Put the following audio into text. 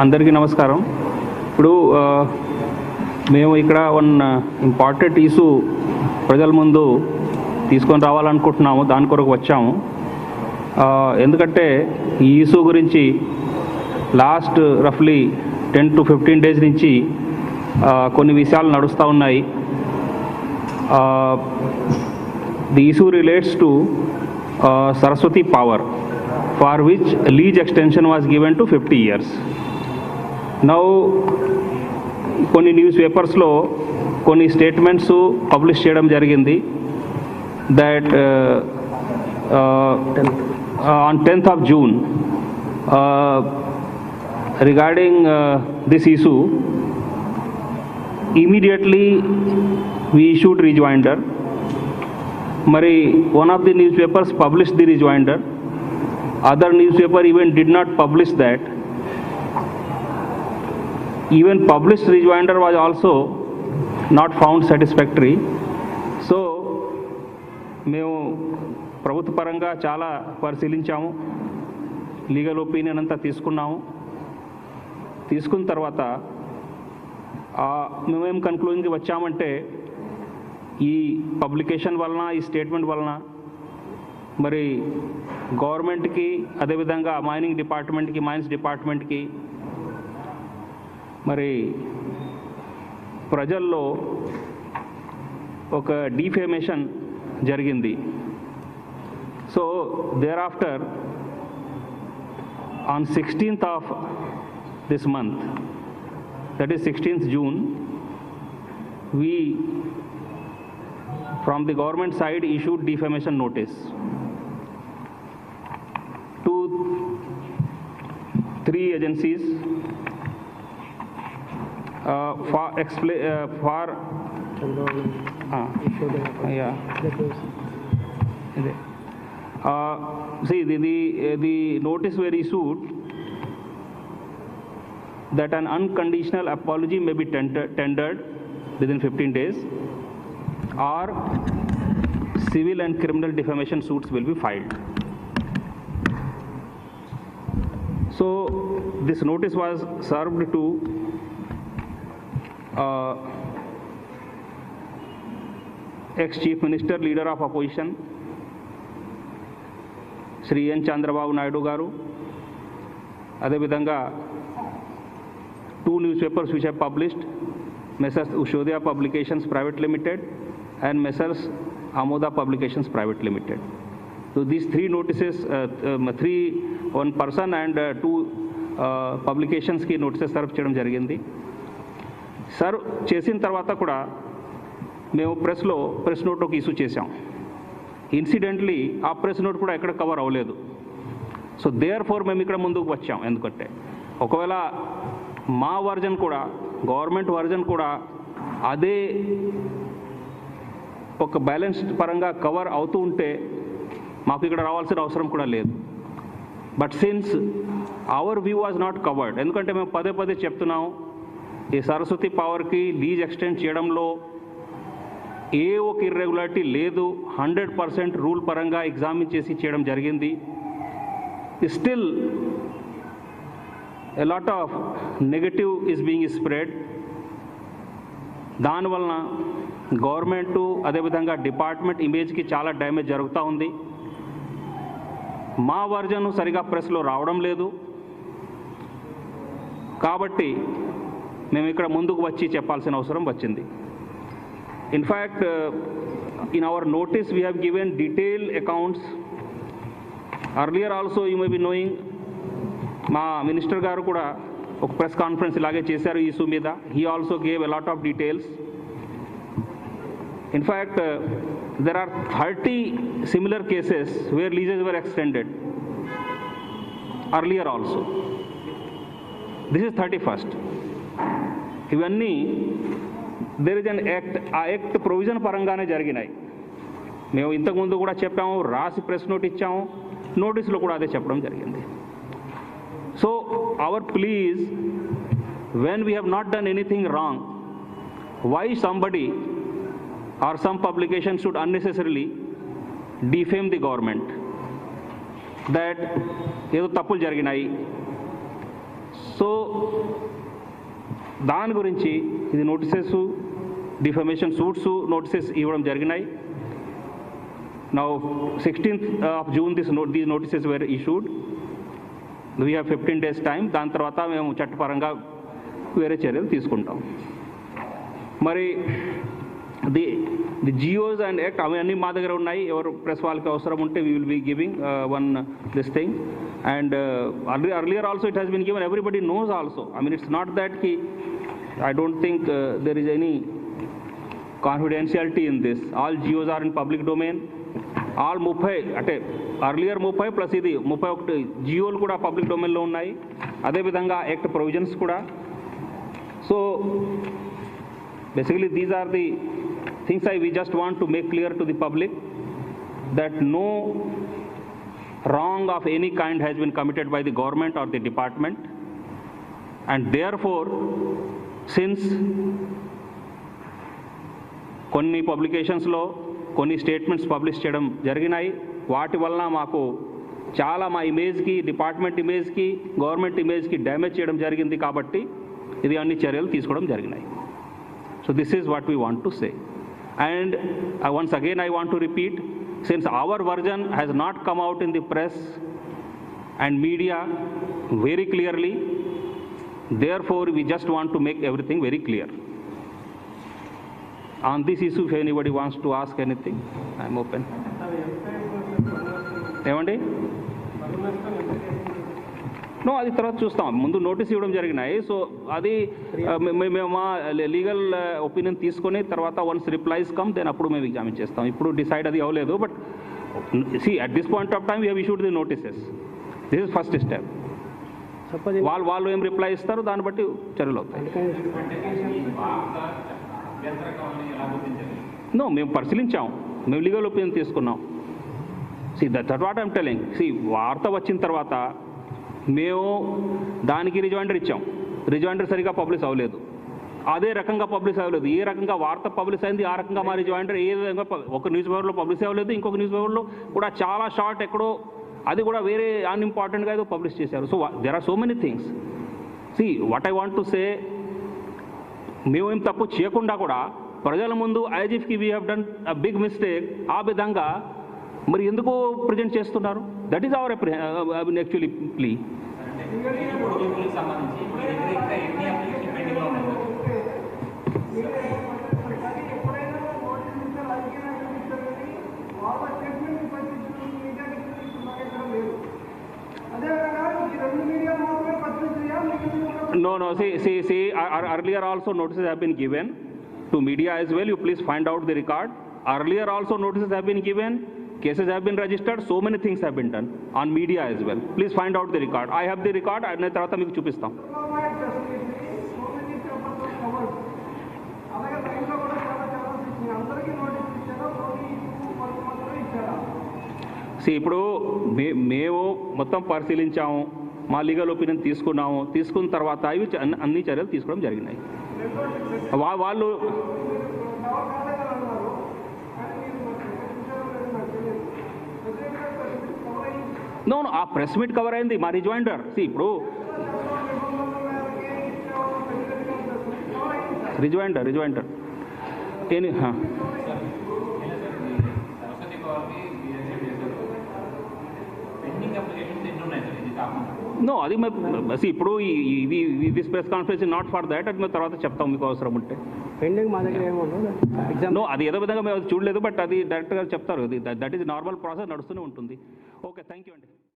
అందరికీ నమస్కారం. ఇప్పుడు మేము ఇక్కడ వన్ ఇంపార్టెంట్ ఇష్యూ ప్రజల ముందు తీసుకొని రావాలనుకుంటున్నాము. దాని కొరకు వచ్చాము. ఎందుకంటే ఈ ఇష్యూ గురించి లాస్ట్ రఫ్లీ 10 to 15 days నుంచి కొన్ని విషయాలు నడుస్తూ ఉన్నాయి. The issue relates to Saraswati Power, for which lease extension was given to 50 years. Now, కొన్ని న్యూస్ పేపర్స్లో కొన్ని స్టేట్మెంట్స్ పబ్లిష్ చేయడం జరిగింది that on 10th of June regarding this issue, immediately we issued rejoinder. Mari one of the newspapers published the rejoinder. Other newspaper even did not publish that. Even published rejoinder was also not found satisfactory. So మేము ప్రభుత్వ పరంగా చాలా పరిశీలించాము, legal opinion అంతా తీసుకున్నాము. తీసుకున్న తర్వాత మేమేం కన్క్లూజన్కి వచ్చామంటే ఈ పబ్లికేషన్ వలన, ఈ స్టేట్మెంట్ వలన మరి గవర్నమెంట్కి, అదేవిధంగా మైనింగ్ డిపార్ట్మెంట్కి, మైన్స్ డిపార్ట్మెంట్కి, మరి ప్రజల్లో ఒక డిఫేమేషన్ జరిగింది. So thereafter on 16th of this month, that is 16th June, we from the government side issued defamation notice to 3 agencies for see the notice were issued that an unconditional apology may be tendered within 15 days, or civil and criminal defamation suits will be filed. So this notice was served to ex-chief minister, leader of opposition, Shri N. Chandrababu Naidu garu. Adevidhanga 2 newspapers which have published, Messrs. Ushodhya Publications Private Limited and Messrs. Amoda Publications Private Limited. So these 3 notices, 1 person and 2 publications ki notices serve చేయడం జరిగింది. Serve చేసిన తర్వాత కూడా మేము press note ఒక issue చేసాం. Incidentally ఆ press note కూడా ఎక్కడ కవర్ అవ్వలేదు. సో దేర్ ఫోర్ మేము ఇక్కడ ముందుకు వచ్చాం. ఎందుకంటే ఒకవేళ మా వర్జన్ కూడా, గవర్నమెంట్ వర్జన్ కూడా అదే ఒక బ్యాలెన్స్ పరంగా కవర్ అవుతూ ఉంటే మాకు ఇక్కడ రావాల్సిన అవసరం కూడా లేదు. But since our view was not covered, ఎందుకంటే మేము పదే పదే చెప్తున్నాం, ఈ సరస్వతి పవర్కి లీజ్ ఎక్స్టెండ్ చేయడంలో ఏ ఒక ఇర్రెగ్యులారిటీ లేదు. 100% రూల్ పరంగా ఎగ్జామిన్ చేసి చేయడం జరిగింది. Still a lot of negative is being spread. దానివలన గవర్నమెంటు, అదేవిధంగా డిపార్ట్మెంట్ ఇమేజ్కి చాలా డ్యామేజ్ జరుగుతూ ఉంది. మా వర్జన్ సరిగా ప్రెస్లో రావడం లేదు. కాబట్టి మేము ఇక్కడ ముందుకు వచ్చి చెప్పాల్సిన అవసరం వచ్చింది. In fact in our notice we have given detail accounts. Earlier also you may be knowing, మా మినిస్టర్ గారు కూడా ఒక ప్రెస్ కాన్ఫరెన్స్ ఇలాగే చేశారు ఈ ఇష్యూ మీద. He also gave a lot of details. In fact there are 30 similar cases where leases were extended earlier also. This is 31st. ఇవన్నీ there is an act, ఆ యాక్ట్ ప్రొవిజన్ పరంగానే జరిగినాయి. మేము ఇంతకుముందు కూడా చెప్పాము, రాసి ప్రెస్ నోట్ ఇచ్చాము, నోటీసులో కూడా అదే చెప్పడం జరిగింది. So our plea is, when we have not done anything wrong, why somebody or some publication should unnecessarily defame the government that ఏదో తప్పులు జరిగినాయి, సో దాని గురించి ఇది నోటీసెస్, డిఫమేషన్ సూట్స్ నోటీసెస్ ఇవ్వడం జరిగినాయి. Now 16th of June these notices were issued. We have 15 days time. దాని తర్వాత మేము చట్టపరంగా వేరే చర్యలు తీసుకుంటాం. మరి ది జియోస్ అండ్ యాక్ట్ అవన్నీ మా దగ్గర ఉన్నాయి. ఎవరు ప్రెస్ వాళ్ళకి అవసరం ఉంటే we will be giving one this thing. And earlier also it has been given. Everybody knows also. I mean, it's not that I don't think there is any confidentiality in this. All GOs are in public domain. All 30 అంటే earlier 30 plus ఇది 31 జియోలు కూడా public డొమైన్లో ఉన్నాయి. అదేవిధంగా act provisions కూడా. So basically these are the things we just want to make clear to the public, that no wrong of any kind has been committed by the government or the department, and therefore since కొన్ని పబ్లికేషన్స్లో కొన్ని statements publish చేయడం జరిగినాయి, వాటి వలన మాకు చాలా మా ఇమేజ్కి, department ఇమేజ్కి, government ఇమేజ్కి damage చేయడం జరిగింది. కాబట్టి ఇది అన్ని చర్యలు తీసుకోవడం జరిగినాయి. So this is what we want to say. And once again I want to repeat, since our version has not come out in the press and media very clearly, therefore we just want to make everything very clear. On this issue, if anybody wants to ask anything, I am open. ఏమండి? No, అది తర్వాత చూస్తాం. ముందు notice ఇవ్వడం జరిగినాయి. So అది మేము మా లీగల్ ఒపీనియన్ తీసుకొని తర్వాత వన్స్ రిప్లైస్ కమ్ దెన్ అప్పుడు మేము ఎగ్జామిన్ చేస్తాం. ఇప్పుడు డిసైడ్ అది అవ్వలేదు. But see at this point of time we have issued the notices. This is first step. వాళ్ళు ఏం రిప్లై ఇస్తారో దాన్ని బట్టి చర్యలు అవుతాయి. నో, మేము పరిశీలించాం, మేము లీగల్ ఒపీనియన్ తీసుకున్నాం. See that what I'm telling. See వార్త వచ్చిన తర్వాత మేము దానికి రిజైండర్ ఇచ్చాం. రిజైండర్ సరిగా పబ్లిష్ అవ్వలేదు. అదే రకంగా పబ్లిష్ అవ్వలేదు. ఏ రకంగా వార్త పబ్లిష్ అయింది ఆ రకంగా మా రిజైండర్ ఏ విధంగా ఒక న్యూస్ పేపర్లో పబ్లిష్ అవ్వలేదు. ఇంకొక న్యూస్ పేపర్లో కూడా చాలా షార్ట్ ఎక్కడో అది కూడా వేరే అన్ఇంపార్టెంట్గా ఏదో పబ్లిష్ చేశారు. So there are so many things. See what I want to say, మేమేం తప్పు చేయకుండా కూడా ప్రజల ముందు యాజ్ ఇఫ్కి we have done a big mistake ఆ విధంగా మరి ఎందుకు ప్రజెంట్ చేస్తున్నారు? That is our actually plea. No, see, earlier also notices have been given to media as well. You please find out the record. Earlier also notices have been given, cases have been registered, so many things have been done on media as well. Please find out the record. I have the record, and నేను తర్వాత మీకు చూపిస్తాం. ఇప్పుడు మేము మొత్తం పరిశీలించాము, మా legal opinion తీసుకున్నాము. తీసుకున్న తర్వాత ఇవి అన్ని చర్యలు తీసుకోవడం జరిగినాయి. వాళ్ళు నో ఆ ప్రెస్ మీట్ కవర్ అయింది మా రిజైండర్. ఇప్పుడు రిజైండర్ ఏని నో అది ఇప్పుడు this press conference not for that. అది మేము తర్వాత చెప్తాం మీకు అవసరం ఉంటే. పెండింగ్ మా దగ్గర ఏమో నో అది ఏదో విధంగా మేము చూడలేదు. బట్ అది డైరెక్ట్గా చెప్తారు. దట్ ఈస్ నార్మల్ ప్రాసెస్ నడుస్తూనే ఉంటుంది. ఓకే, థ్యాంక్ యూ అండి.